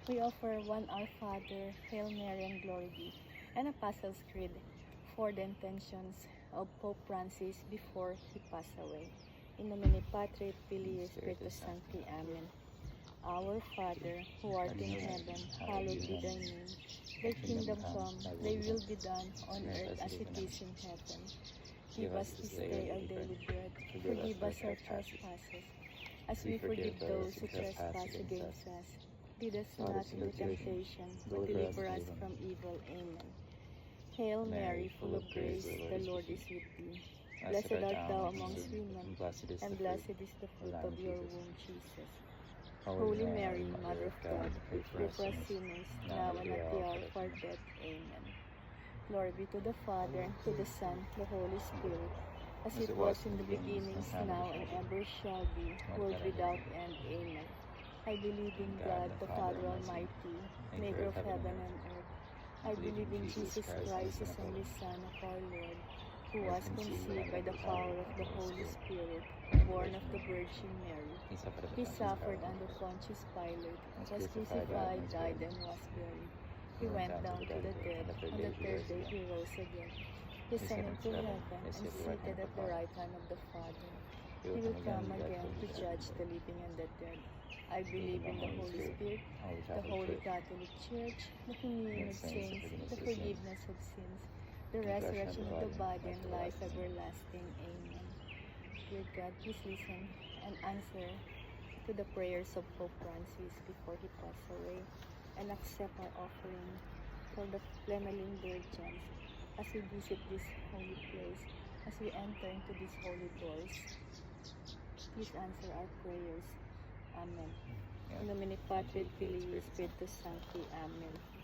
We offer one Our Father, Hail Mary, and Glory be, and Apostles' Creed for the intentions of Pope Francis before he passed away. In nomine Patri et Filii Spiritus Sancti. Amen. Our Father, who art in heaven, hallowed be thy name. Thy kingdom come, thy will be done on earth as it is in heaven. Give us this day our daily bread. Forgive us our trespasses, as we forgive those who trespass against us. Lead us not into temptation, but deliver us from evil. Amen. Hail Mary, full of grace, the Lord is with thee. Blessed art thou amongst women, and blessed is the fruit of your womb, Jesus. Holy Mary, Mother of God, pray for us sinners, now and at the hour of our death. Amen. Glory be to the Father, to the Son, to the Holy Spirit, as it was in the beginning, now and ever shall be, world without end. Amen. I believe in God, the Father Almighty, maker of heaven and earth. I believe in Jesus Christ, His only Son, of our Lord, who was conceived by the power of the Holy Spirit, born of the Virgin Mary. He suffered under Pontius Pilate, was crucified, died, and was buried. He went down to the dead. On the third day he rose again. He ascended into heaven and seated at the right hand of the Father. He will come again to judge the living and the dead. I believe in the Holy Spirit, the Holy Catholic Church, the communion of saints, the forgiveness of sins, the resurrection of the body, and life everlasting. Amen. Dear God, please listen and answer to the prayers of Pope Francis before he passed away, and accept our offering for the Flemelin Virgins as we visit this holy place, as we enter into these holy doors. Please answer our prayers. Amen. In nomine Patri et Filii Spiritus Sancti. Amen.